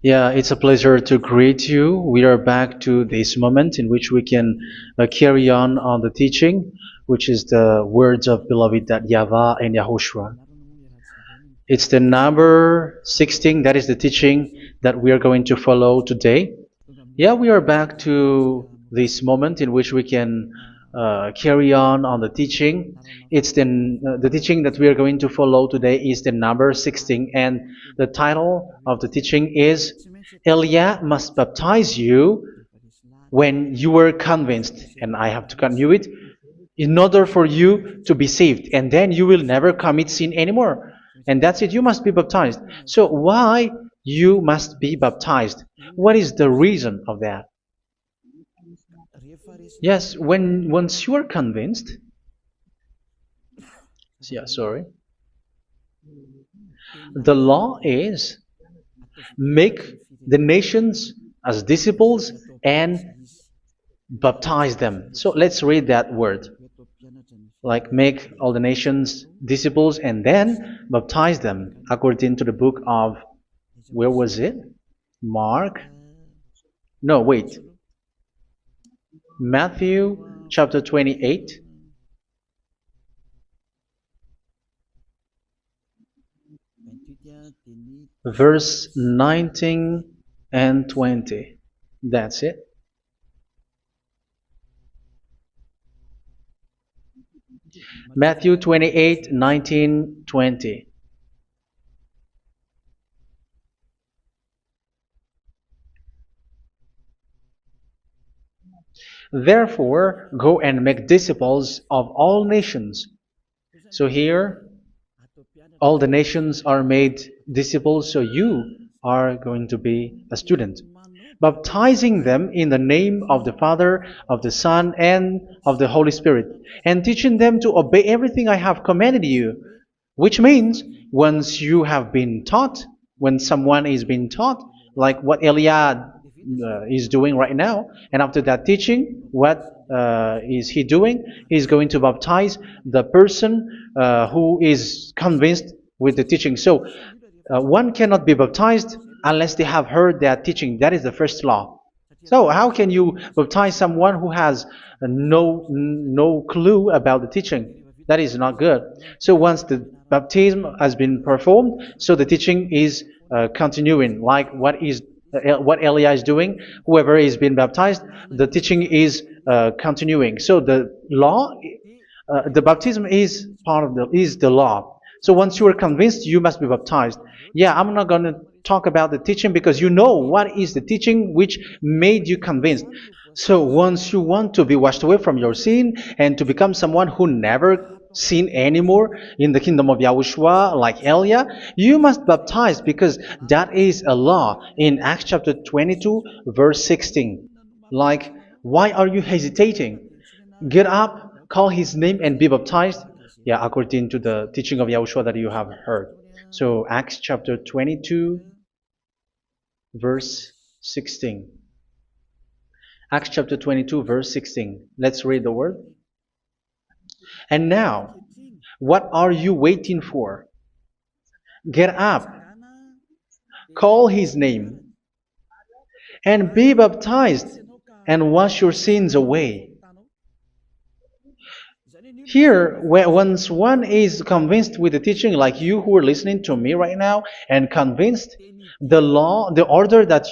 Yeah, it's a pleasure to greet you. We are back to this moment in which we can carry on the teaching, which is the words of beloved that YAHVAH and YAHOSHUA. It's the number 16, that is the teaching that we are going to follow today. Yeah, we are back to this moment in which we can carry on the teaching. It's the teaching that we are going to follow today is the number 16, and the title of the teaching is Elia must baptize you when you were convinced, and I have to continue it, in order for you to be saved, and then you will never commit sin anymore. And that's it, you must be baptized. So why you must be baptized? What is the reason of that? Yes, when once you are convinced, yeah, sorry, the law is make the nations as disciples and baptize them. So let's read that word. Like make all the nations disciples and then baptize them according to the book of, where was it? Mark? No, wait. Matthew chapter 28. Verse 19 and 20. That's it. Matthew 28, 19, 20. Therefore, go and make disciples of all nations. So here, all the nations are made disciples, so you are going to be a student. Baptizing them in the name of the Father, of the Son, and of the Holy Spirit, and teaching them to obey everything I have commanded you. Which means, once you have been taught, when someone is being taught, like what Eliad is doing right now, and after that teaching, what is he doing? He's going to baptize the person who is convinced with the teaching. So one cannot be baptized unless they have heard that teaching. That is the first law. So how can you baptize someone who has no clue about the teaching? That is not good. So once the baptism has been performed, so the teaching is continuing. Like what Elijah is doing, whoever is being baptized, the teaching is continuing. So the law, the baptism is part of the law. So once you are convinced, you must be baptized. Yeah, I'm not going to talk about the teaching because you know what is the teaching which made you convinced. So once you want to be washed away from your sin and to become someone who never sin anymore in the kingdom of YAHOSHUA like Elia, you must baptize because that is a law in Acts chapter 22 verse 16. Like, why are you hesitating? Get up, call his name and be baptized. Yeah, according to the teaching of YAHOSHUA that you have heard. So Acts chapter 22 verse 16. Acts chapter 22 verse 16. Let's read the word. And now, what are you waiting for? Get up, call his name, and be baptized, and wash your sins away. Here, once one is convinced with the teaching, like you who are listening to me right now, and convinced, the law, the order that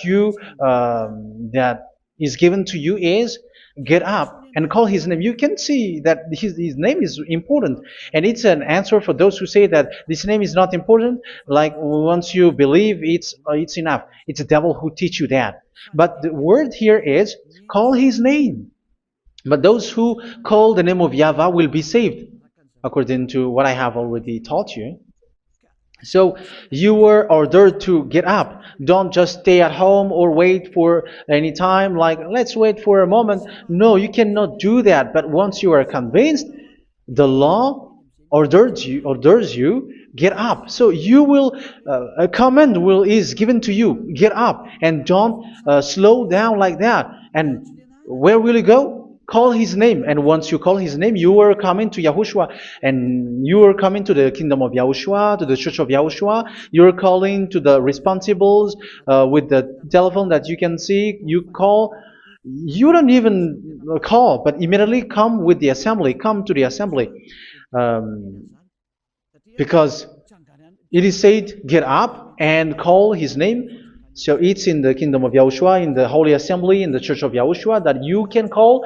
that is given to you is get up and call his name. You can see that his name is important, and it's an answer for those who say that this name is not important. Like once you believe, it's enough. It's the devil who teach you that. But the word here is call his name. But those who call the name of YAHVAH will be saved, according to what I have already taught you. So you were ordered to get up. Don't just stay at home or wait for any time, like let's wait for a moment. No, you cannot do that. But once you are convinced, the law orders you get up. So you will a command is given to you, get up, and don't slow down like that. And where will you go? call his name. And once you call his name, you are coming to Yahushua. And you are coming to the kingdom of Yahushua, to the church of Yahushua. You are calling to the responsibles with the telephone that you can see. You call. You don't even call, but immediately come with the assembly. Come to the assembly. Um, because it is said, get up and call his name. So it's in the kingdom of Yahushua, in the holy assembly, in the church of Yahushua, that you can call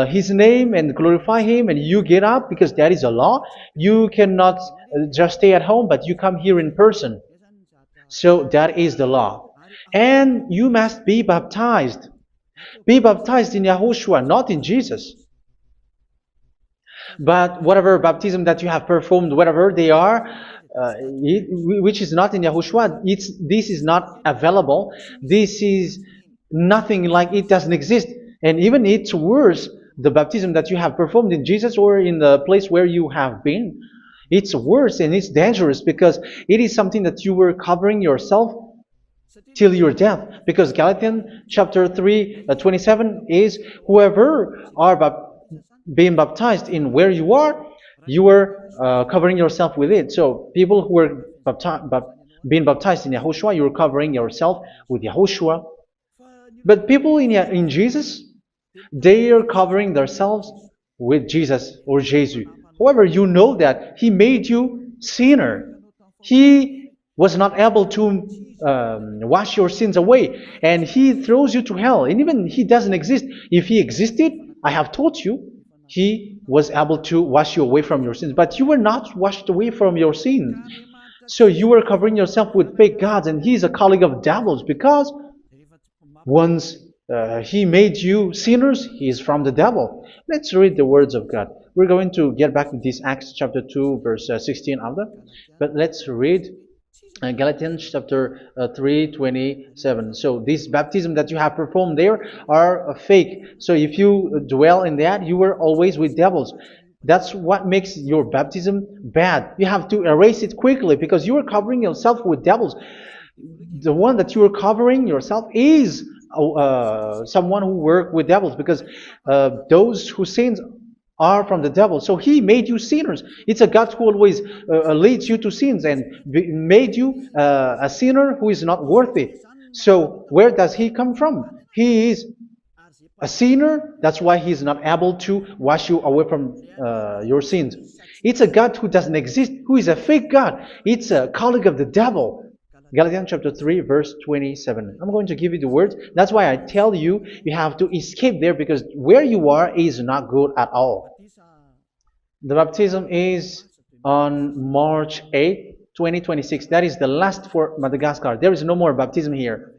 his name and glorify him, and you get up, because that is a law. You cannot just stay at home, but you come here in person. So that is the law. And you must be baptized. Be baptized in Yahushua, not in Jesus. But whatever baptism that you have performed, whatever they are, which is not in Yahushua, this is not available. This is nothing, like it doesn't exist. And even it's worse, the baptism that you have performed in Jesus or in the place where you have been. It's worse and it's dangerous, because it is something that you were covering yourself till your death. Because Galatians chapter 3, 27 is, whoever are being baptized in where you are covering yourself with it. So people who were being baptized in Yahushua, you're covering yourself with Yahushua. But people in Jesus, they are covering themselves with Jesus or Jesus. However, you know that He made you sinner. He was not able to wash your sins away, and He throws you to hell. And even He doesn't exist. If He existed, I have taught you, He was able to wash you away from your sins. But you were not washed away from your sins. So you were covering yourself with fake gods, and He is a colleague of devils, because once He made you sinners, He is from the devil. Let's read the words of God. We're going to get back to this Acts chapter 2, verse 16 after. But let's read Galatians chapter 3, 27. So this baptism that you have performed there are fake. So if you dwell in that, you were always with devils. That's what makes your baptism bad. You have to erase it quickly, because you are covering yourself with devils. The one that you are covering yourself is someone who works with devils, because those who sins are from the devil. So He made you sinners. It's a God who always leads you to sins, and made you a sinner who is not worthy. So where does He come from? He is a sinner. That's why He is not able to wash you away from your sins. It's a God who doesn't exist, who is a fake God. It's a colleague of the devil. Galatians chapter 3, verse 27. I'm going to give you the words. That's why I tell you, you have to escape there, because where you are is not good at all. The baptism is on March 8, 2026. That is the last for Madagascar. There is no more baptism here.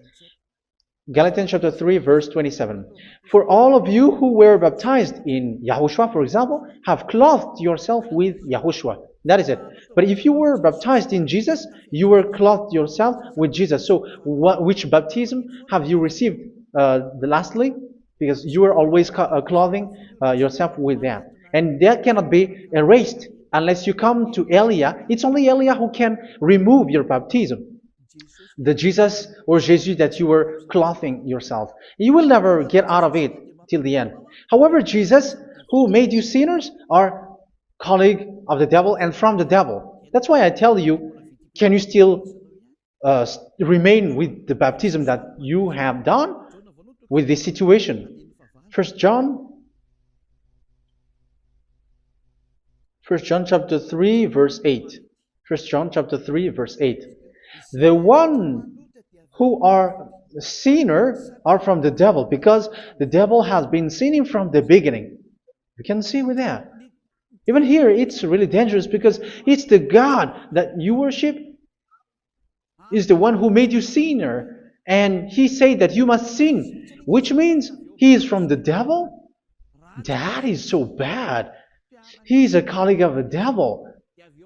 Galatians chapter 3, verse 27. For all of you who were baptized in Yahushua, for example, have clothed yourself with Yahushua. That is it. But if you were baptized in Jesus, you were clothed yourself with Jesus. So which baptism have you received lastly? Because you are always clothing yourself with that. And that cannot be erased unless you come to Eliah. It's only Eliah who can remove your baptism. The Jesus or Jesus that you were clothing yourself. You will never get out of it till the end. However, Jesus, who made you sinners, are colleague of the devil and from the devil. That's why I tell you, can you still remain with the baptism that you have done with this situation? First John chapter 3, verse 8. First John chapter 3, verse 8. The one who are sinner are from the devil, because the devil has been sinning from the beginning. You can see with that. Even here, it's really dangerous, because it's the God that you worship is the one who made you sinner, and He said that you must sin, which means He is from the devil. That is so bad. He is a colleague of the devil,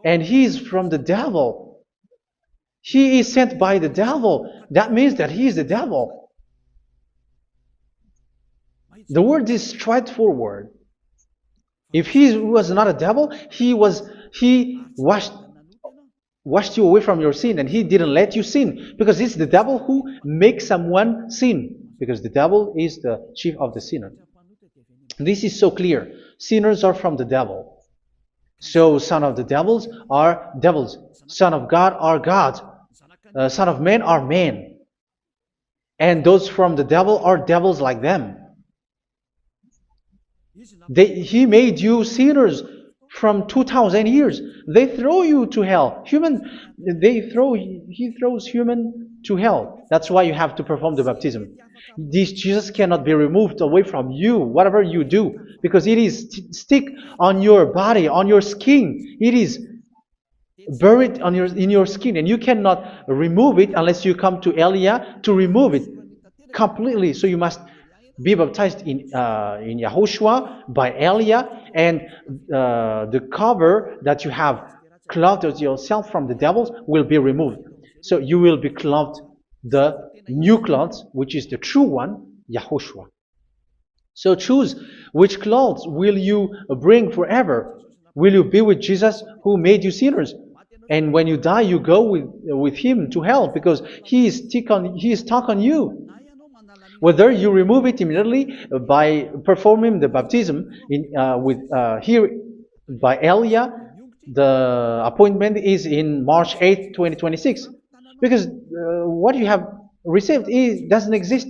and He is from the devil. He is sent by the devil. That means that He is the devil. The word is straightforward. If He was not a devil, He washed you away from your sin, and He didn't let you sin, because it's the devil who makes someone sin, because the devil is the chief of the sinner. This is so clear. Sinners are from the devil. So son of the devils are devils. Son of God are gods. Son of men are men. And those from the devil are devils like them. He made you sinners from 2,000 years. They throw you to hell. He throws human to hell. That's why you have to perform the baptism. This Jesus cannot be removed away from you, whatever you do, because it is stick on your body, on your skin. It is buried in your skin, and you cannot remove it unless you come to Elia to remove it completely. So you must be baptized in YAHOSHUA by Elia, and the cover that you have clothed yourself from the devils will be removed. So you will be clothed the new clothes, which is the true one, YAHOSHUA. So choose which clothes will you bring forever. Will you be with Jesus who made you sinners? And when you die, you go with him to hell because he is stuck on you. Whether you remove it immediately by performing the baptism here by Elia, the appointment is in March 8th, 2026. Because what you have received doesn't exist.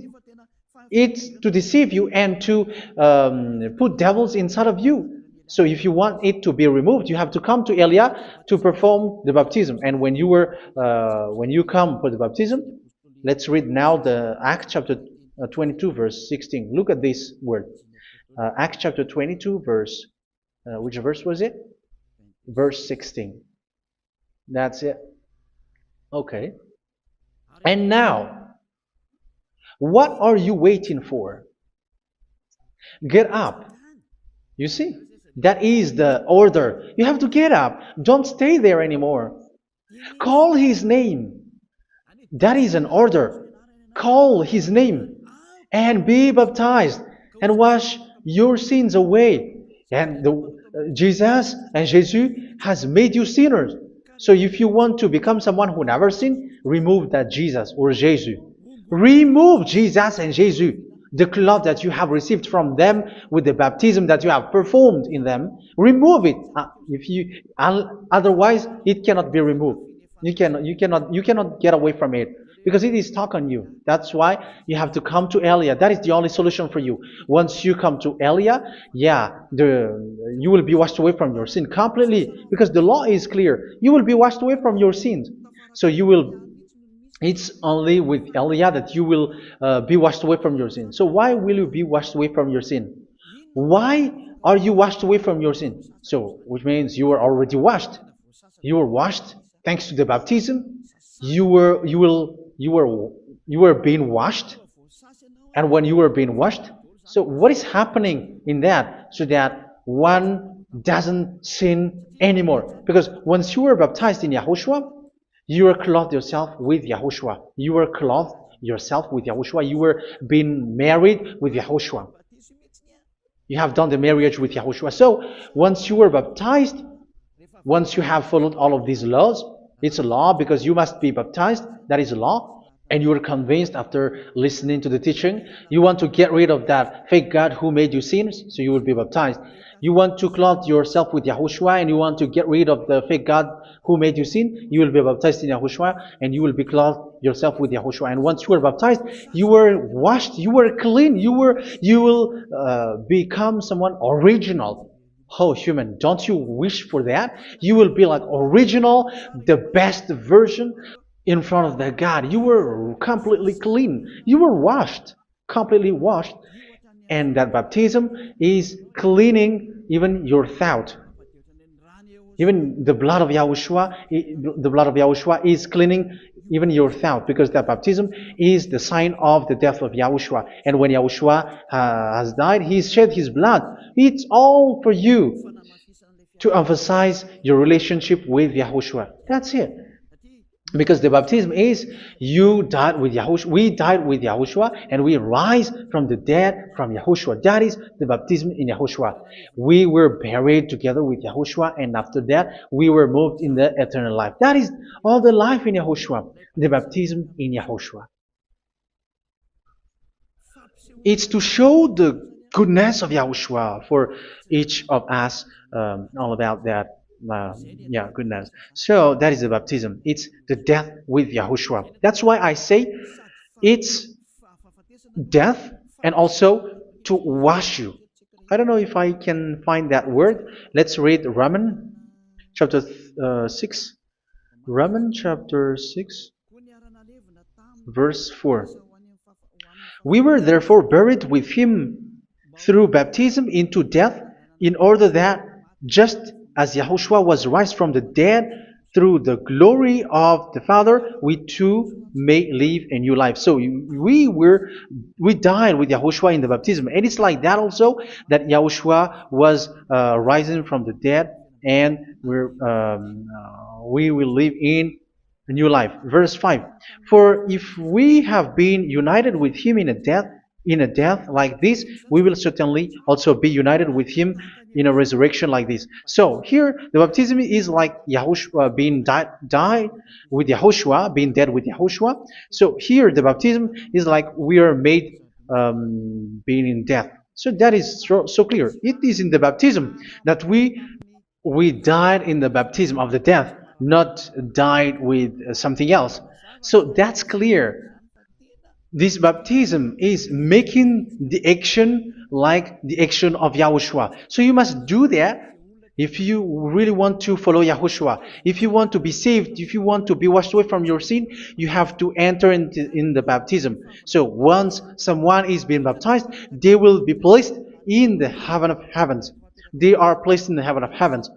It's to deceive you and to put devils inside of you. So if you want it to be removed, you have to come to Elia to perform the baptism. And when you come for the baptism, let's read now the Acts chapter 22 verse 16. Look at this word. Acts chapter 22 verse, which verse was it? Verse 16. That's it. Okay. And now, what are you waiting for? Get up. You see? That is the order. You have to get up. Don't stay there anymore. Call his name. That is an order. Call his name and be baptized and wash your sins away. And Jesus has made you sinners. So if you want to become someone who never sinned, remove that Jesus or Jesus. Remove Jesus and Jesus, the cloth that you have received from them with the baptism that you have performed in them. Remove it. Otherwise, it cannot be removed. You cannot get away from it because it is stuck on you. That's why you have to come to Elia. That is the only solution for you. Once you come to Elia, you will be washed away from your sin completely because the law is clear. You will be washed away from your sins. So it's only with Elia that you will be washed away from your sin. So why will you be washed away from your sin? Why are you washed away from your sin? So, which means you were already washed. You were washed thanks to the baptism. You were being washed, and when you were being washed, so what is happening in that? So that one doesn't sin anymore. Because once you were baptized in YAHOSHUA, you were clothed yourself with YAHOSHUA. You were clothed yourself with YAHOSHUA. You were being married with YAHOSHUA. You have done the marriage with YAHOSHUA. So once you were baptized, once you have followed all of these laws, it's a law because you must be baptized. That is a law. And you are convinced after listening to the teaching, you want to get rid of that fake God who made you sinners, so you will be baptized. You want to clothe yourself with YAHOSHUA and you want to get rid of the fake God who made you sin, you will be baptized in YAHOSHUA and you will be clothed yourself with YAHOSHUA. And once you are baptized, you were washed, you were clean, you will become someone original. Oh, human, don't you wish for that? You will be like original, the best version in front of that God. You were completely clean. You were washed, completely washed. And that baptism is cleaning even your thought. Even the blood of YAHOSHUA is cleaning even your thought, because that baptism is the sign of the death of YAHOSHUA. And when YAHOSHUA has died, he shed his blood. It's all for you to emphasize your relationship with YAHOSHUA. That's it. Because the baptism is you died with YAHOSHUA, we died with YAHOSHUA, and we rise from the dead from YAHOSHUA. That is the baptism in YAHOSHUA. We were buried together with YAHOSHUA, and after that we were moved in the eternal life. That is all the life in YAHOSHUA, the baptism in YAHOSHUA. It's to show the goodness of Yahushua for each of us, all about that. Uh, yeah, goodness. So that is the baptism. It's the death with Yahushua. That's why I say it's death and also to wash you. I don't know if I can find that word. Let's read Romans chapter 6. Romans chapter 6, verse 4. We were therefore buried with him through baptism into death, in order that, just as Yahushua was raised from the dead through the glory of the Father, we too may live a new life. So we died with Yahushua in the baptism, and it's like that also that Yahushua was rising from the dead, and we will live in a new life. Verse 5. For if we have been united with him in a death like this, we will certainly also be united with him in a resurrection like this. So here the baptism is like Yahushua being died with Yahushua, being dead with Yahushua. So here the baptism is like we are made being in death. So that is so clear. It is in the baptism that we died in the baptism of the death, not died with something else. So that's clear. This baptism is making the action like the action of Yahushua. So you must do that if you really want to follow Yahushua. If you want to be saved, if you want to be washed away from your sin, you have to enter in the baptism. So once someone is being baptized, they will be placed in the heaven of heavens. They are placed in the heaven of heavens,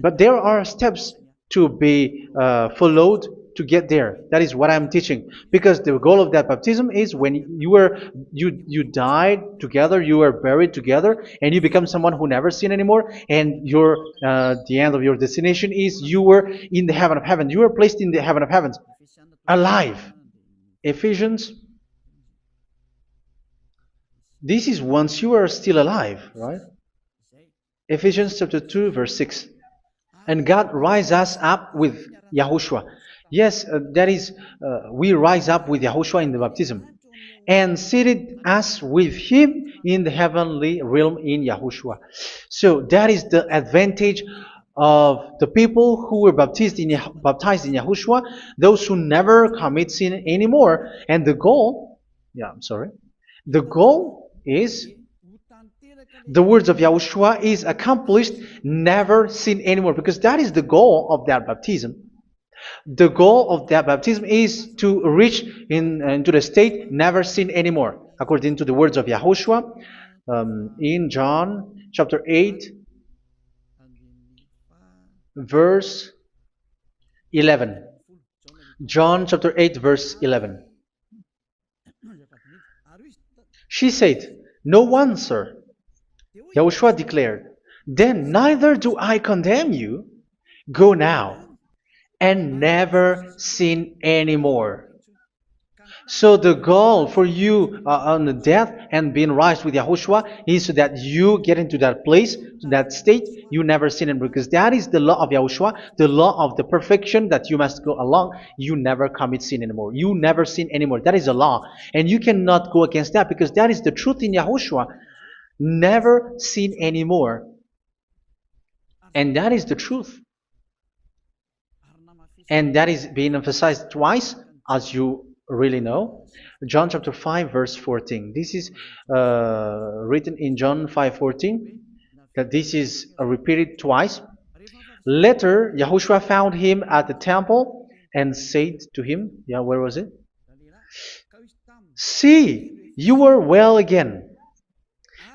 but there are steps to be followed to get there. That is what I'm teaching. Because the goal of that baptism is when you died together, you were buried together, and you become someone who never sin anymore. And the end of your destination is you were in the heaven of heaven. You were placed in the heaven of heavens, alive. Ephesians. This is once you are still alive, right? Ephesians chapter 2, verse 6. And God rise us up with Yahushua. Yes, that is, we rise up with Yahushua in the baptism. And seated us with him in the heavenly realm in Yahushua. So that is the advantage of the people who were baptized in Yahushua, those who never commit sin anymore. And the goal, the goal is the words of Yahushua is accomplished, never sin anymore, because that is the goal of that baptism. The goal of that baptism is to reach into the state never sin anymore, according to the words of Yahushua in John chapter 8, verse 11. John chapter 8, verse 11. She said, "No one, sir." Yahushua declared, "Then neither do I condemn you. Go now and never sin anymore." So the goal for you on the death and being raised with Yahushua is so that you get into that place, to that state, you never sin anymore. Because that is the law of Yahushua, the law of the perfection that you must go along. You never commit sin anymore. You never sin anymore. That is a law. And you cannot go against that because that is the truth in Yahushua. Never sin anymore. And that is the truth. And that is being emphasized twice, as you really know. John chapter 5, verse 14. This is written in John 5:14, that this is repeated twice. Later, Yahushua found him at the temple and said to him, where was it? "See, you are well again.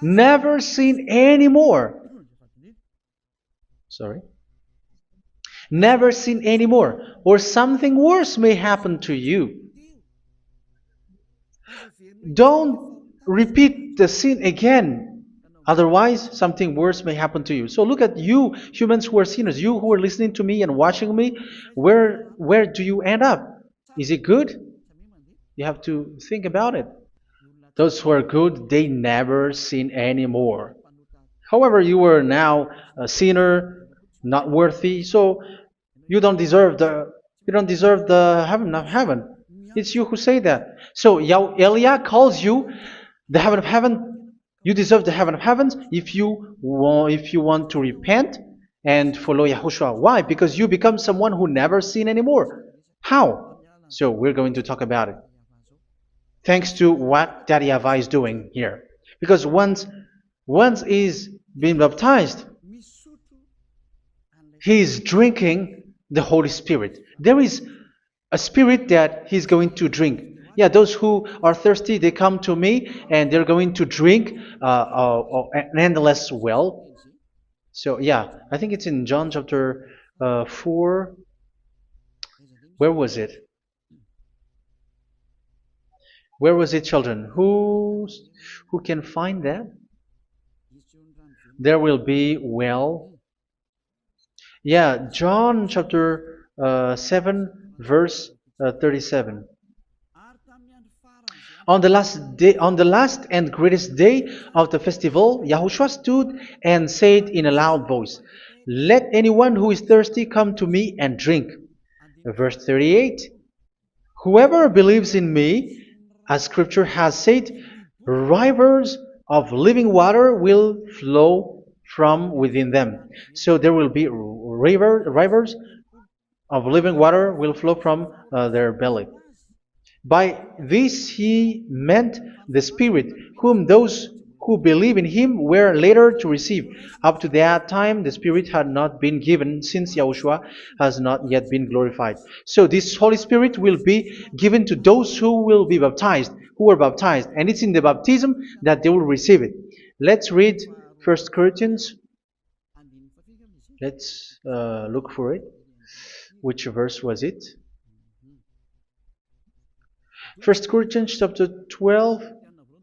Never sin anymore." Never sin anymore, or something worse may happen to you. Don't repeat the sin again. Otherwise, something worse may happen to you. So look at you, humans who are sinners, you who are listening to me and watching me. Where do you end up? Is it good? You have to think about it. Those who are good, they never sin anymore. However, you are now a sinner, not worthy, so you don't deserve the heaven of heaven. It's you who say that. So Eliah calls you the heaven of heaven. You deserve the heaven of heavens if you want to repent and follow Yahushua. Why? Because you become someone who never sin anymore. How? So we're going to talk about it. Thanks to what Daddy YAHVAH is doing here. Because once he's been baptized, he is drinking the Holy Spirit. There is a spirit that he's going to drink. Yeah, those who are thirsty, they come to me and they're going to drink an endless well. So yeah, I think it's in John chapter 4. Where was it? Where was it, children? Who can find that? There will be well. Yeah, John chapter 7, verse 37. On the last and greatest day of the festival, Yahushua stood and said in a loud voice, "Let anyone who is thirsty come to me and drink." Verse 38, "Whoever believes in me, as Scripture has said, rivers of living water will flow from within them." So there will be rivers of living water will flow from their belly. By this he meant the Spirit, whom those who believe in him were later to receive. Up to that time, the Spirit had not been given, since Yahushua has not yet been glorified. So this Holy Spirit will be given to those who will be baptized, who are baptized, and it's in the baptism that they will receive it. Let's read 1 Corinthians. Let's look for it. Which verse was it? 1 Corinthians chapter 12,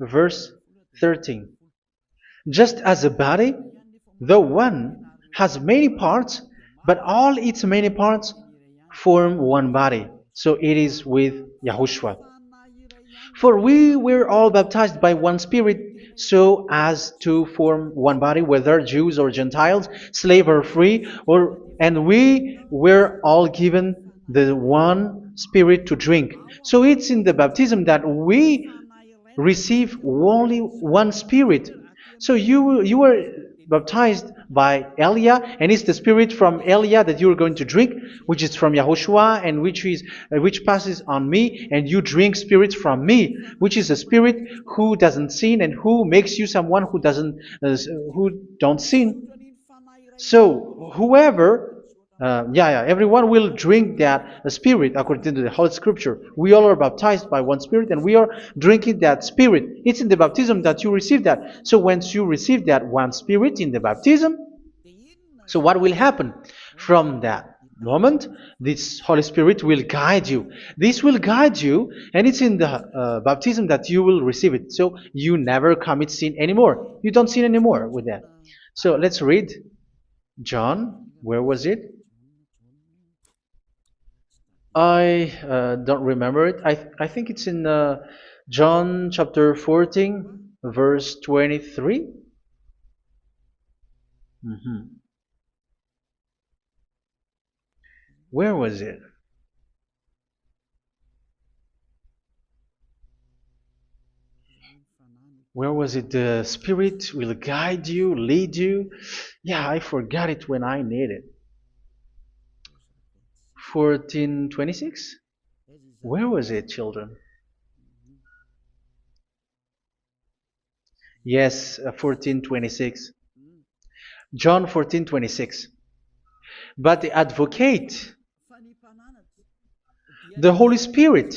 verse 13. Just as a body, though one, has many parts, but all its many parts form one body. So it is with Yahushua. For we were all baptized by one Spirit, so as to form one body, whether Jews or Gentiles, slave or free, and we were all given the one Spirit to drink. So it's in the baptism that we receive only one Spirit. So you were baptized by Elia, and it's the Spirit from Elia that you are going to drink, which is from Yahushua, and which passes on me, and you drink Spirit from me, which is a Spirit who doesn't sin and who makes you someone who don't sin. So whoever everyone will drink that Spirit according to the Holy Scripture. We all are baptized by one Spirit, and we are drinking that Spirit. It's in the baptism that you receive that. So once you receive that one Spirit in the baptism, so what will happen? From that moment, this Holy Spirit will guide you. This will guide you, and it's in the baptism that you will receive it. So you never commit sin anymore. You don't sin anymore with that. So let's read John. Where was it? I don't remember it. I think it's in John chapter 14, verse 23. Where was it? Where was it? The Spirit will guide you, lead you. Yeah, I forgot it when I need it. 14:26? Where was it, children? Yes, 14:26. John 14:26. But the advocate, the Holy Spirit,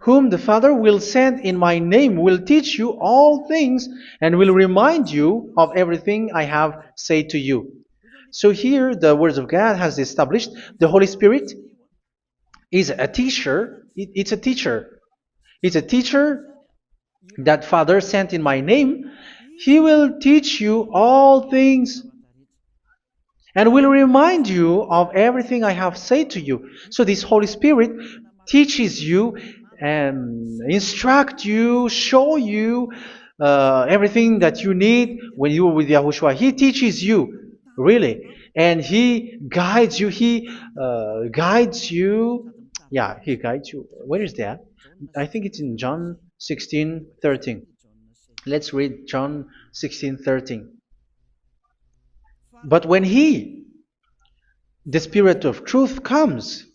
whom the Father will send in my name, will teach you all things and will remind you of everything I have said to you. So here the words of God has established the Holy Spirit is a teacher. It's a teacher. It's a teacher that Father sent in my name. He will teach you all things and will remind you of everything I have said to you. So this Holy Spirit teaches you and instruct you, show you everything that you need when you are with Yahushua. He teaches you, really. And He guides you. He guides you. Yeah, He guides you. Where is that? I think it's in John 16:13. Let's read John 16:13. But when He, the Spirit of truth, comes,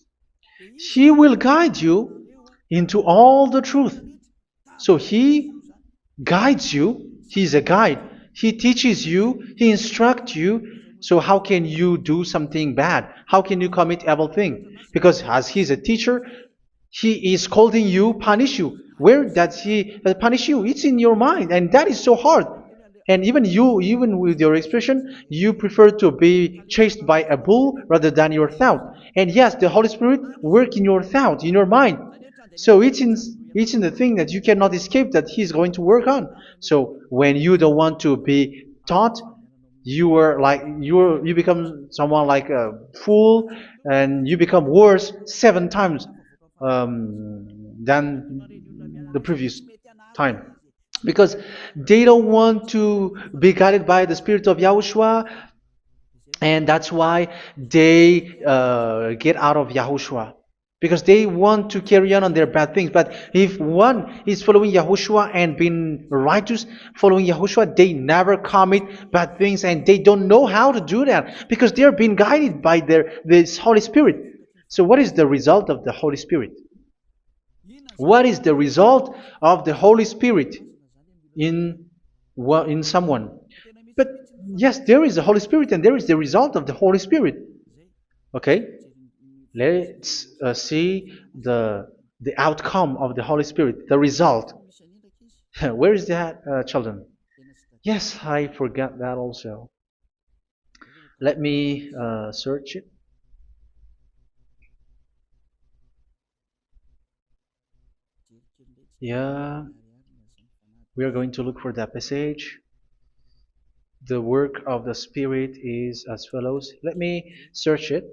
He will guide you into all the truth. So He guides you. He's a guide. He teaches you. He instructs you. So how can you do something bad? How can you commit evil thing? Because as He's a teacher, He is scolding you, punish you. Where does He punish you? It's in your mind, and that is so hard. And even you, even with your expression, you prefer to be chased by a bull rather than your thought. And yes, the Holy Spirit work in your thought, in your mind. So it's in the thing that you cannot escape that He's going to work on. So when you don't want to be taught, you become someone like a fool, and you become worse 7 times than the previous time, because they don't want to be guided by the Spirit of Yahushua, and that's why they get out of Yahushua, because they want to carry on their bad things. But if one is following Yahushua and being righteous, following Yahushua, they never commit bad things, and they don't know how to do that because they are being guided by this Holy Spirit. So what is the result of the Holy Spirit? What is the result of the Holy Spirit in in someone? But yes, there is the Holy Spirit, and there is the result of the Holy Spirit. Okay, let's see the outcome of the Holy Spirit, the result. Where is that, children? Yes, I forgot that also. Let me search it. Yeah, we are going to look for that passage. The work of the Spirit is as follows. Let me search it.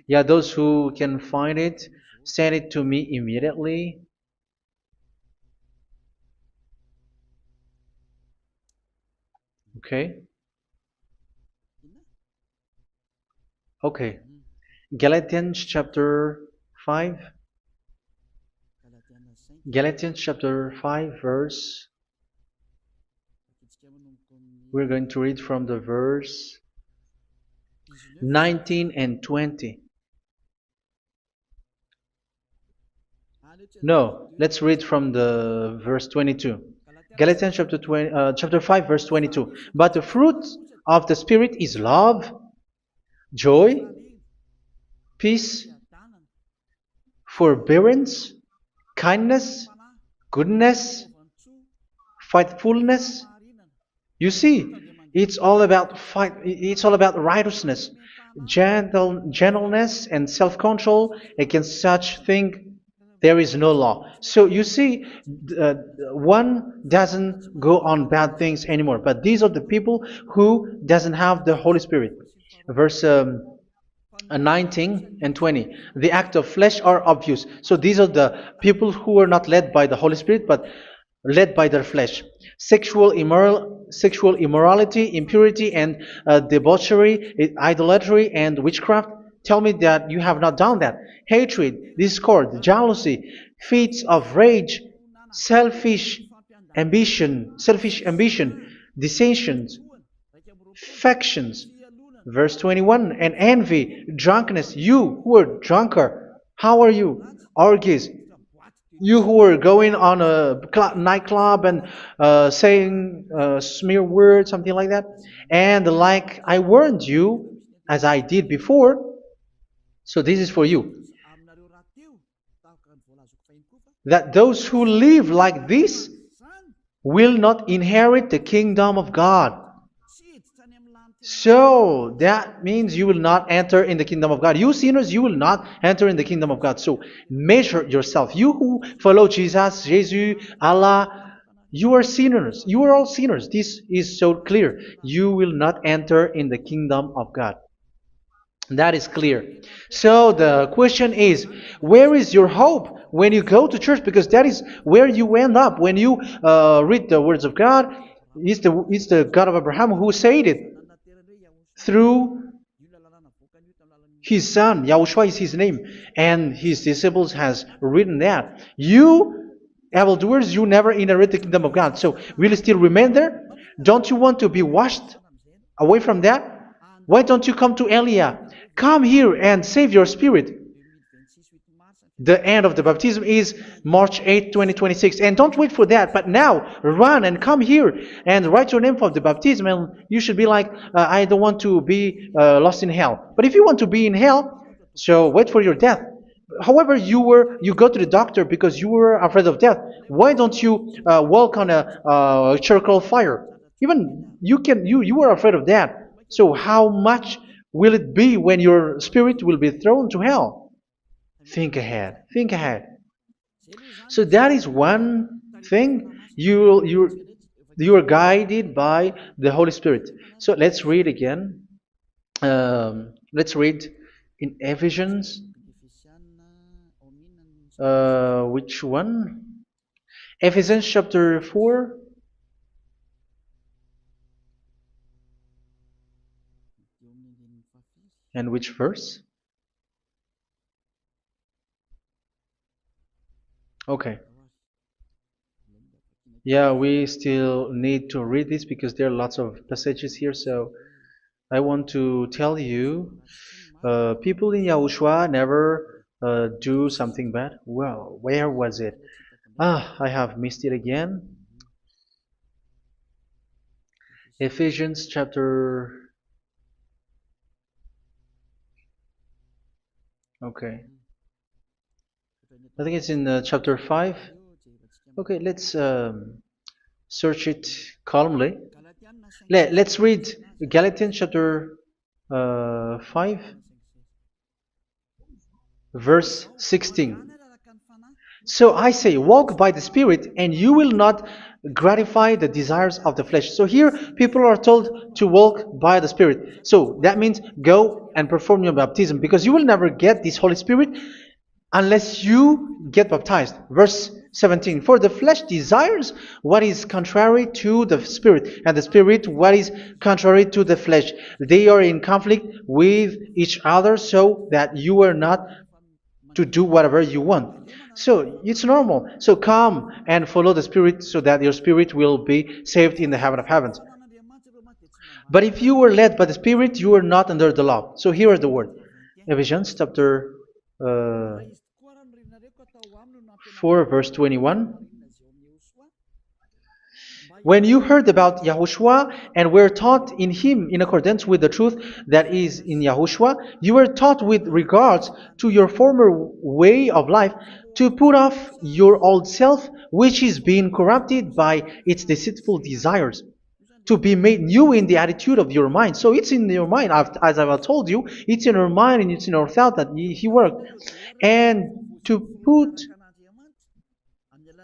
Yeah, those who can find it, send it to me immediately. Okay. Okay. Galatians chapter 5. Galatians chapter 5 verse. We're going to read from the verse 19 and 20. No, let's read from the verse 22. Galatians chapter 5 verse 22. But the fruit of the Spirit is love, joy, peace, forbearance, kindness, goodness, faithfulness. You see, it's all about fight. It's all about righteousness, gentleness, and self-control. Against such thing, there is no law. So you see, uh, one doesn't go on bad things anymore. But these are the people who doesn't have the Holy Spirit. Verse 19 and 20. The act of flesh are obvious. So these are the people who are not led by the Holy Spirit, but led by their flesh. Sexual immorality, impurity, and debauchery, idolatry, and witchcraft. Tell me that you have not done that. Hatred, discord, jealousy, fits of rage, selfish ambition, dissensions, factions. Verse 21, and envy, drunkenness. You who are drunkard, how are you? Orgies. You who are going on a nightclub and saying smear words, something like that. And like I warned you, as I did before, so this is for you, that those who live like this will not inherit the kingdom of God. So that means you will not enter in the kingdom of God. You sinners, you will not enter in the kingdom of God. So measure yourself. You who follow Jesus, Allah, you are sinners. You are all sinners. This is so clear. You will not enter in the kingdom of God. That is clear. So the question is, where is your hope when you go to church? Because that is where you end up when you read the words of God. It's the God of Abraham who said it through His son, Yahushua is his name, and his disciples has written that. You evildoers, you never inherit the kingdom of God. So will you still remain there? Don't you want to be washed away from that? Why don't you come to Elia? Come here and save your spirit. The end of the baptism is March 8th, 2026. And don't wait for that, but now run and come here and write your name for the baptism. And you should be like, I don't want to be lost in hell. But if you want to be in hell, so wait for your death. However, you go to the doctor because you were afraid of death. Why don't you walk on a charcoal fire? Even you were afraid of that. So how much will it be when your spirit will be thrown to hell? Think ahead. Think ahead. So that is one thing. You are guided by the Holy Spirit. So let's read again. Let's read in Ephesians. Which one? Ephesians chapter 4. And which verse? Okay. Yeah, we still need to read this because there are lots of passages here. So I want to tell you, people in Yahushua never do something bad. Well, where was it? I have missed it again. Ephesians chapter. Okay. I think it's in chapter 5. Okay, let's search it calmly. Let's read Galatians chapter 5, verse 16. So I say, walk by the Spirit, and you will not gratify the desires of the flesh. So here, people are told to walk by the Spirit. So that means go and perform your baptism, because you will never get this Holy Spirit unless you get baptized. Verse 17. For the flesh desires what is contrary to the Spirit, and the Spirit what is contrary to the flesh. They are in conflict with each other, so that you are not to do whatever you want. So it's normal. So come and follow the Spirit so that your spirit will be saved in the heaven of heavens. But if you were led by the Spirit, you are not under the law. So here are the word. Ephesians chapter 4 verse 21. When you heard about Yahushua and were taught in him in accordance with the truth that is in Yahushua, you were taught with regards to your former way of life to put off your old self, which is being corrupted by its deceitful desires, to be made new in the attitude of your mind. So it's in your mind, as I've told you, it's in your mind and it's in your thought that he worked. And to put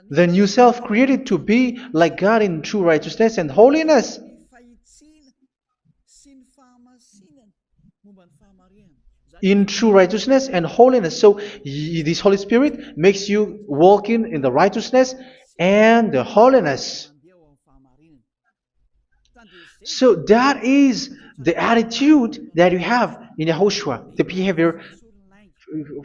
the new self created to be like God in true righteousness and holiness. In true righteousness and holiness. So this Holy Spirit makes you walk in the righteousness and the holiness. So that is the attitude that you have in Yahushua, the behavior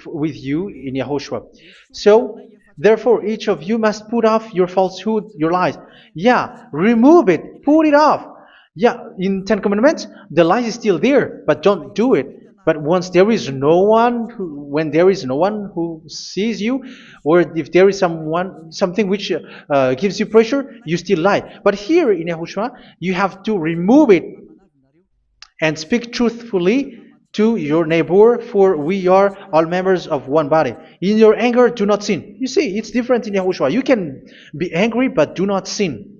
with you in Yahushua. So therefore, each of you must put off your falsehood, your lies. Yeah, remove it, put it off. Yeah, in Ten Commandments, the lie is still there, but don't do it. But once there is no one, when there is no one who sees you, or if there is something which gives you pressure, you still lie. But here in Yahushua, you have to remove it and speak truthfully to your neighbor, for we are all members of one body. In your anger, do not sin. You see, it's different in Yahushua. You can be angry, but do not sin.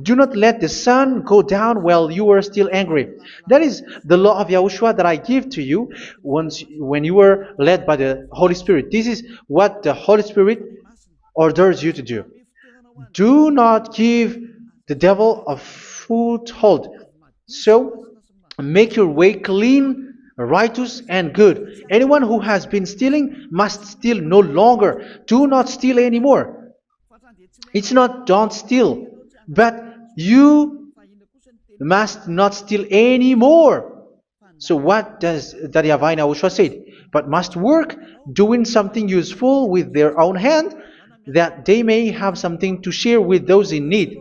Do not let the sun go down while you are still angry. That is the law of Yahushua that I give to you when you were led by the Holy Spirit. This is what the Holy Spirit orders you to do. Do not give the devil a foothold. So, make your way clean, righteous, and good. Anyone who has been stealing must steal no longer. Do not steal anymore. It's not don't steal, but you must not steal anymore. So what does the YAHVAH YAHOSHUA say? But must work doing something useful with their own hand, that they may have something to share with those in need.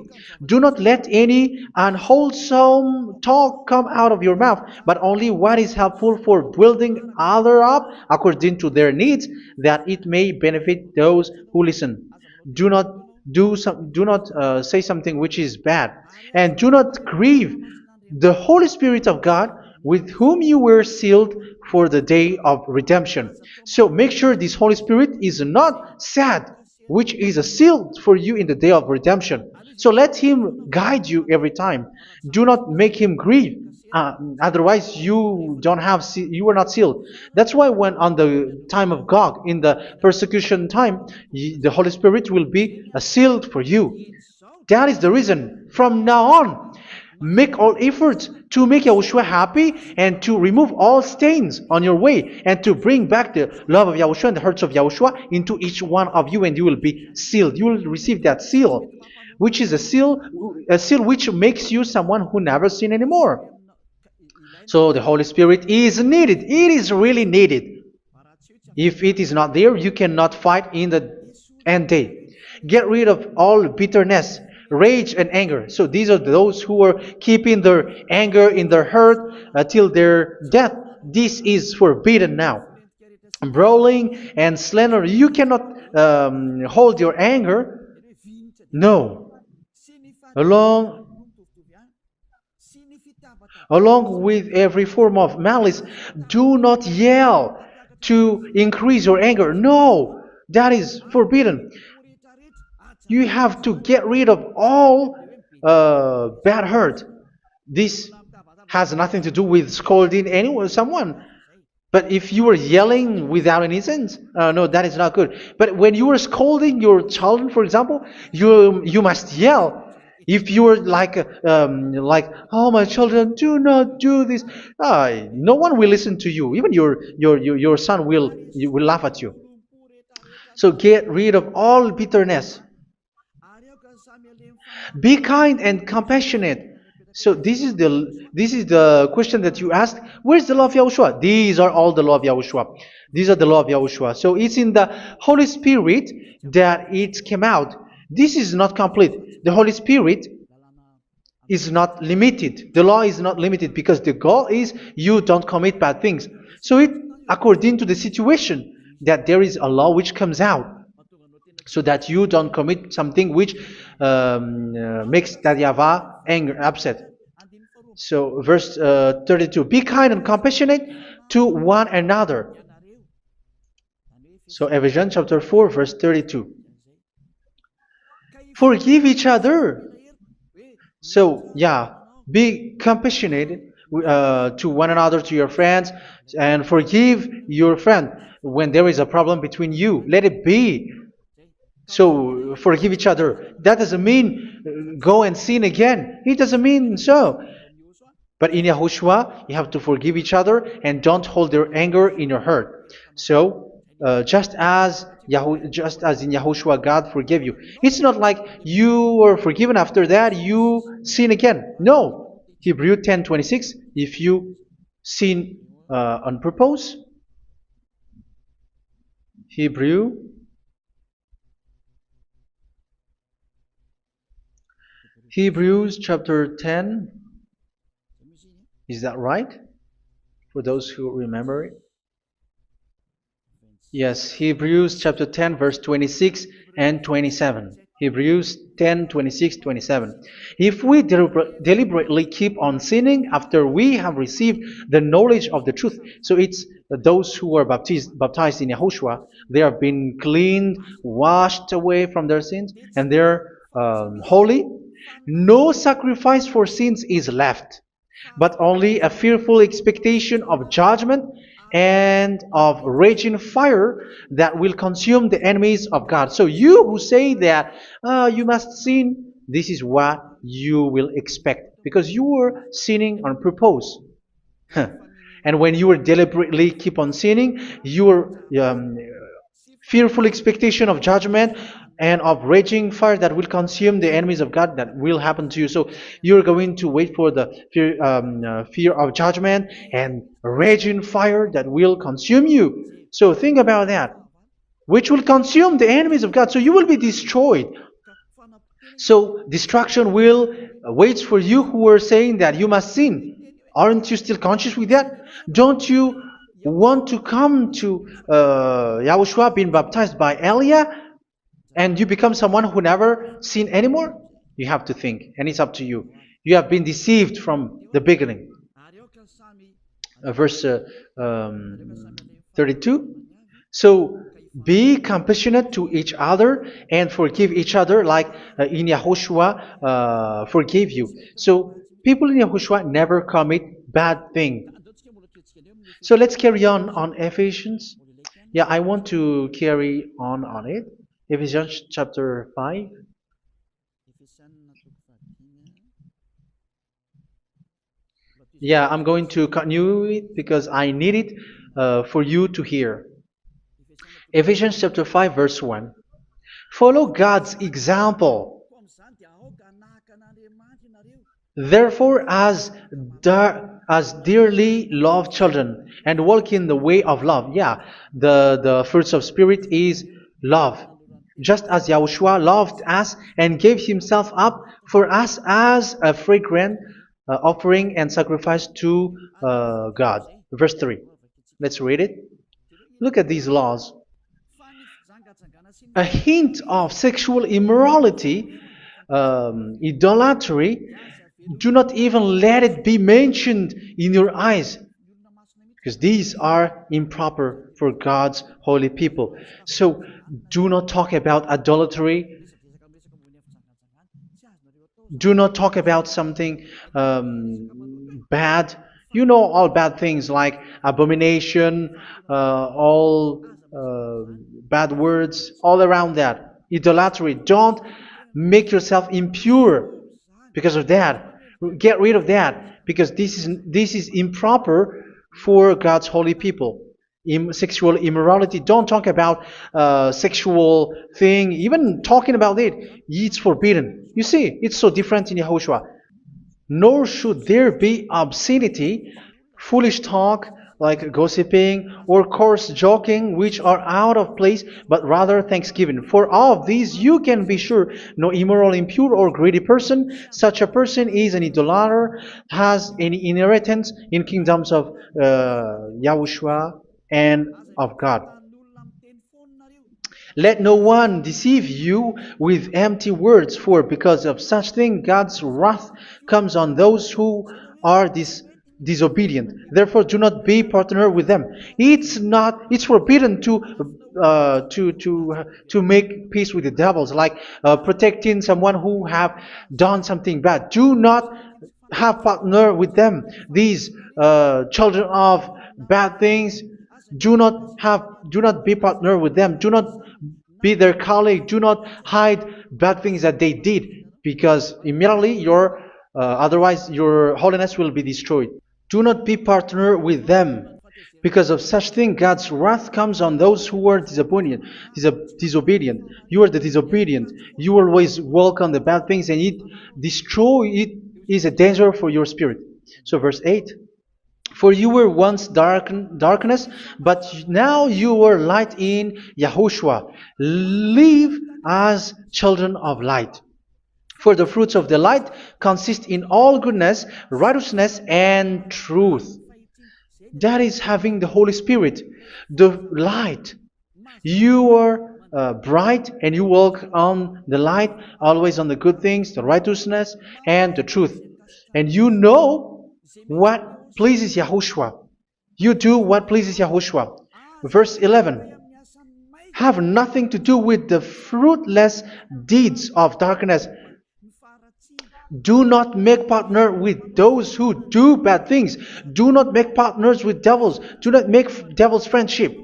Do not let any unwholesome talk come out of your mouth, but only what is helpful for building other up according to their needs, that it may benefit those who listen. Do not do not say something which is bad, and do not grieve the Holy Spirit of God, with whom you were sealed for the day of redemption. So make sure this Holy Spirit is not sad, which is a seal for you in the day of redemption. So let Him guide you every time. Do not make Him grieve. Otherwise, you are not sealed. That's why when on the time of God, in the persecution time, the Holy Spirit will be a sealed for you. That is the reason. From now on, make all efforts to make Yahushua happy and to remove all stains on your way and to bring back the love of Yahushua and the hearts of Yahushua into each one of you, and you will be sealed. You will receive that seal, which is a seal which makes you someone who never sin anymore. So the Holy Spirit is needed. It is really needed. If it is not there, you cannot fight in the end day. Get rid of all bitterness, rage, and anger. So these are those who are keeping their anger in their heart till their death. This is forbidden now. Brawling and slander. You cannot hold your anger. No. Along Along with every form of malice, do not yell to increase your anger. No, that is forbidden. You have to get rid of all bad hurt. This has nothing to do with scolding anyone, someone. But if you are yelling without any sense, no, that is not good. But when you are scolding your children, for example, you must yell. If you are like, oh my children, do not do this, no one will listen to you. Even your son will laugh at you. So get rid of all bitterness. Be kind and compassionate. So this is the question that you asked. Where's the law of Yahushua? These are all the law of Yahushua. These are the law of Yahushua. So it's in the Holy Spirit that it came out. This is not complete. The Holy Spirit is not limited. The law is not limited because the goal is you don't commit bad things. So it according to the situation that there is a law which comes out, so that you don't commit something which makes that YAHVAH angry, upset. So verse 32, be kind and compassionate to one another. So Ephesians chapter 4 verse 32. Forgive each other. So yeah, be compassionate to one another, to your friends, and forgive your friend when there is a problem between you. Let it be. So forgive each other. That doesn't mean go and sin again. It doesn't mean so. But in Yahushua, you have to forgive each other and don't hold their anger in your heart. So just as in Yahushua, God forgave you. It's not like you were forgiven after that you sin again. No. Hebrew 10:26. If you sin on purpose, Hebrews chapter 10. Is that right? For those who remember it? Yes, Hebrews chapter 10 verse 26 and 27. Hebrews 10, 26, 27. If we deliberately keep on sinning after we have received the knowledge of the truth, so it's those who are baptized in Yahushua, they have been cleaned, washed away from their sins, and they're holy. No sacrifice for sins is left, but only a fearful expectation of judgment and of raging fire that will consume the enemies of God. So you who say that you must sin, this is what you will expect, because you were sinning on purpose. And when you will deliberately keep on sinning, you are fearful expectation of judgment and of raging fire that will consume the enemies of God that will happen to you. So you're going to wait for the fear of judgment and raging fire that will consume you. So think about that, which will consume the enemies of God. So you will be destroyed. So destruction will wait for you who are saying that you must sin. Aren't you still conscious with that? Don't you want to come to Yahushua being baptized by Elia and you become someone who never sin anymore? You have to think, and it's up to you. You have been deceived from the beginning. Verse 32. So be compassionate to each other and forgive each other like in Yahushua forgave you. So people in Yahushua never commit bad thing. So let's carry on Ephesians. Yeah, I want to carry on it. Ephesians chapter 5. Yeah, I'm going to continue it because I need it for you to hear. Ephesians chapter 5 verse 1. Follow God's example. Therefore, as dearly loved children, and walk in the way of love. Yeah, the fruits of spirit is love. Just as Yahushua loved us and gave himself up for us as a fragrant offering and sacrifice to God. Verse 3. Let's read it. Look at these laws. A hint of sexual immorality, idolatry, do not even let it be mentioned in your eyes, because these are improper for God's holy people. So do not talk about idolatry. Do not talk about something bad. You know all bad things like abomination, all bad words, all around that. Idolatry. Don't make yourself impure because of that. Get rid of that because this is improper for God's holy people. Sexual immorality. Don't talk about sexual thing. Even talking about it, it's forbidden. You see, it's so different in Yahushua. Nor should there be obscenity, foolish talk like gossiping or coarse joking, which are out of place, but rather thanksgiving. For of these you can be sure: no immoral, impure, or greedy person, such a person is an idolater, has any inheritance in kingdoms of Yahushua and of God. Let no one deceive you with empty words, for because of such thing God's wrath comes on those who are disobedient. Therefore, do not be partner with them. It's forbidden to make peace with the devils, like protecting someone who have done something bad. Do not have partner with them. These children of bad things, do not be partner with them. Do not be their colleague. Do not hide bad things that they did, because immediately otherwise your holiness will be destroyed. Do not be partner with them. Because of such thing, God's wrath comes on those who are disobedient. You are the disobedient. You always walk on the bad things, and it is a danger for your spirit. So verse 8. For you were once darkness, but now you are light in Yahushua. Live as children of light. For the fruits of the light consist in all goodness, righteousness, and truth. That is having the Holy Spirit, the light. You are bright and you walk on the light, always on the good things, the righteousness, and the truth. And you know what pleases Yahushua. You do what pleases Yahushua. Verse 11. Have nothing to do with the fruitless deeds of darkness. Do not make partner with those who do bad things. Do not make partners with devils. Do not make devil's friendship.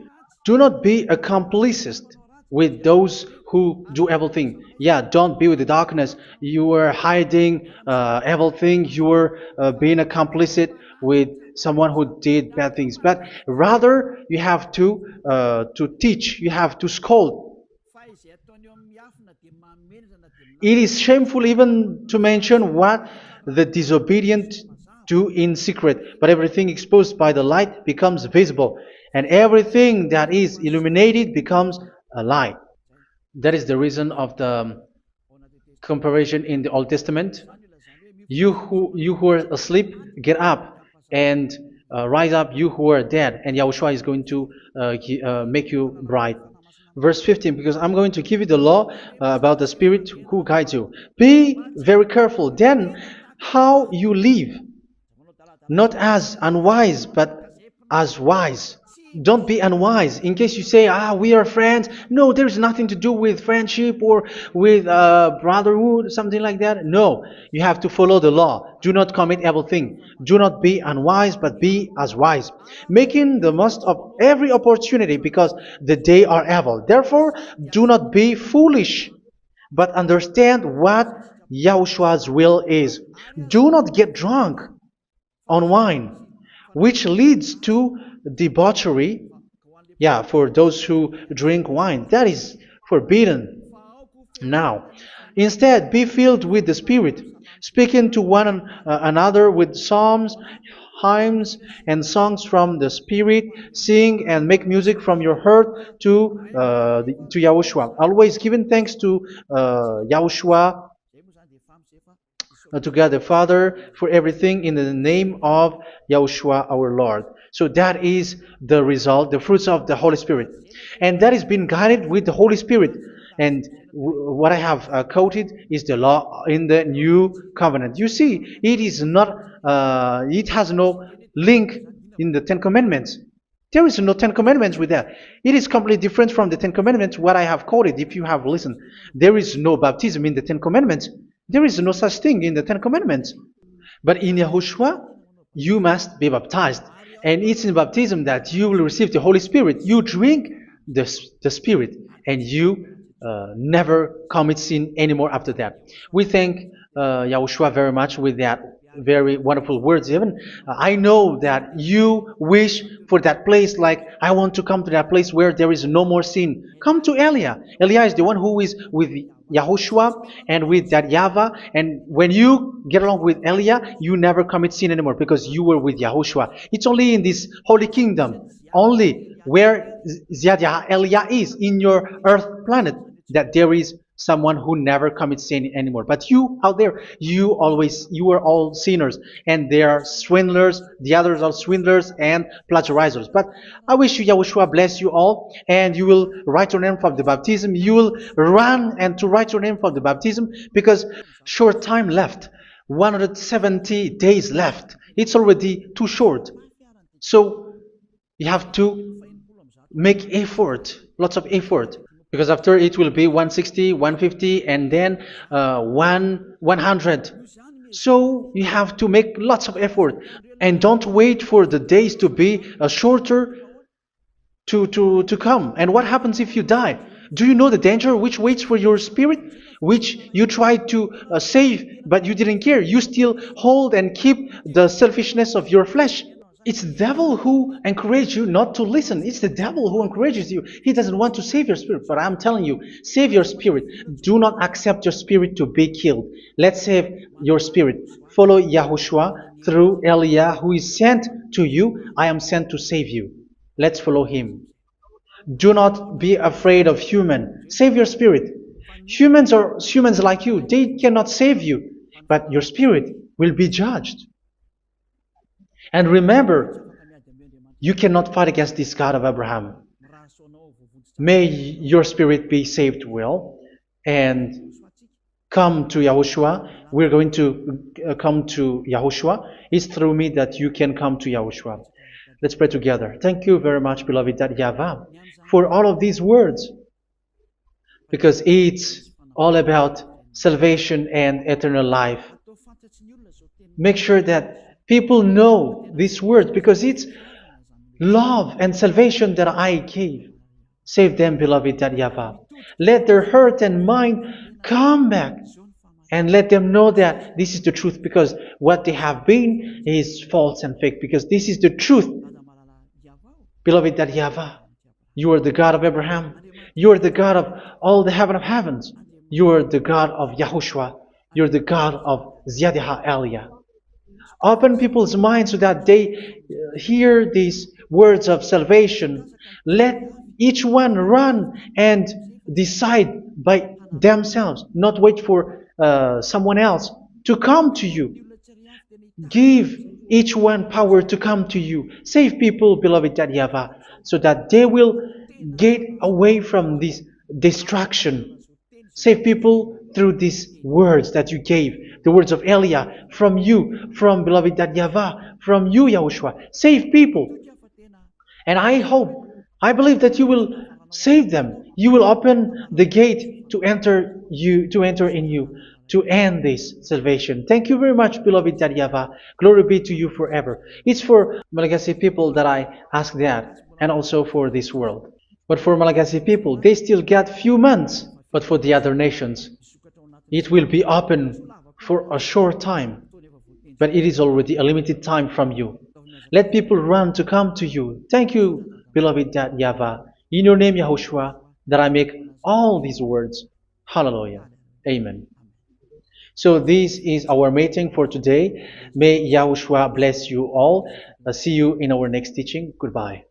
Do not be accomplices with those who do evil thing. Yeah, don't be with the darkness. You are hiding evil thing. You are being a complicit with someone who did bad things, but rather you have to teach, you have to scold. It is shameful even to mention what the disobedient do in secret, but everything exposed by the light becomes visible, and everything that is illuminated becomes a light. That is the reason of the comparison in the Old Testament. You who are asleep, get up and rise up, you who are dead, and Yahushua is going to make you bright. Verse 15, because I'm going to give you the law about the Spirit who guides you. Be very careful then how you live, not as unwise, but as wise. Don't be unwise. In case you say, we are friends. No, there's nothing to do with friendship or with brotherhood, something like that. No, you have to follow the law. Do not commit evil thing. Do not be unwise, but be as wise, making the most of every opportunity, because the day are evil. Therefore, do not be foolish, but understand what Yahushua's will is. Do not get drunk on wine, which leads to debauchery. Yeah, for those who drink wine, that is forbidden now. Instead, be filled with the Spirit, speaking to one another with psalms, hymns, and songs from the Spirit. Sing and make music from your heart to Yahushua. Always giving thanks to Yahushua, to God the Father, for everything in the name of Yahushua our Lord. So that is the result, the fruits of the Holy Spirit. And that is being guided with the Holy Spirit. And what I have quoted is the law in the new covenant. You see, it is not, it has no link in the Ten Commandments. There is no Ten Commandments with that. It is completely different from the Ten Commandments, what I have quoted, if you have listened. There is no baptism in the Ten Commandments. There is no such thing in the Ten Commandments. But in Yahushua, you must be baptized. And it's in baptism that you will receive the Holy Spirit. You drink the Spirit, and you never commit sin anymore after that. We thank Yahushua very much with that very wonderful words. Even I know that you wish for that place, like I want to come to that place where there is no more sin. Come to Elia. Elia is the one who is with Yahushua and with that YAHVAH, and when you get along with Elia, you never commit sin anymore because you were with Yahushua. It's only in this holy kingdom, only where Ziad Elia is, in your earth planet, that there is someone who never commits sin anymore. But you out there, you are all sinners, and they are swindlers. The others are swindlers and plagiarizers. But I wish you, Yahushua, bless you all, and you will write your name for the baptism. You will run and to write your name for the baptism, because short time left, 170 days left. It's already too short. So you have to make effort, lots of effort, because after it will be 160, 150, and then 100. So you have to make lots of effort, and don't wait for the days to be shorter to come. And what happens if you die? Do you know the danger which waits for your spirit, which you tried to save, but you didn't care? You still hold and keep the selfishness of your flesh. It's the devil who encourages you not to listen. It's the devil who encourages you. He doesn't want to save your spirit. But I'm telling you, save your spirit. Do not accept your spirit to be killed. Let's save your spirit. Follow Yahushua through Elia, who is sent to you. I am sent to save you. Let's follow him. Do not be afraid of human. Save your spirit. Humans are humans like you. They cannot save you. But your spirit will be judged. And remember, you cannot fight against this God of Abraham. May your spirit be saved well and come to Yahushua. We're going to come to Yahushua. It's through me that you can come to Yahushua. Let's pray together. Thank you very much, beloved YAHVAH, for all of these words, because it's all about salvation and eternal life. Make sure that people know these words, because it's love and salvation that I gave. Save them, beloved YAHVAH. Let their heart and mind come back And let them know that this is the truth, because what they have been is false and fake, because this is the truth. Beloved, that YAHVAH, you are the God of Abraham. You are the God of all the heaven of heavens. You are the God of YAHOSHUA. You are the God of Ziyadiha Aliyah. Open people's minds so that they hear these words of salvation. Let each one run and decide by themselves, not wait for someone else to come to you. Give each one power to come to you. Save people, beloved YAHVAH, so that they will get away from this distraction. Save people through these words that you gave, the words of Elia, from you, from beloved YAHVAH, from you, Yahushua. Save people. And I believe that you will save them. You will open the gate to enter in you, to end this salvation. Thank you very much, beloved YAHVAH. Glory be to you forever. It's for Malagasy people that I ask that, and also for this world. But for Malagasy people, they still got few months. But for the other nations, it will be open for a short time. But it is already a limited time from you. Let people run to come to you. Thank you, beloved YAHVAH. In your name, Yahushua, that I make all these words. Hallelujah. Amen. So this is our meeting for today. May Yahushua bless you all. See you in our next teaching. Goodbye.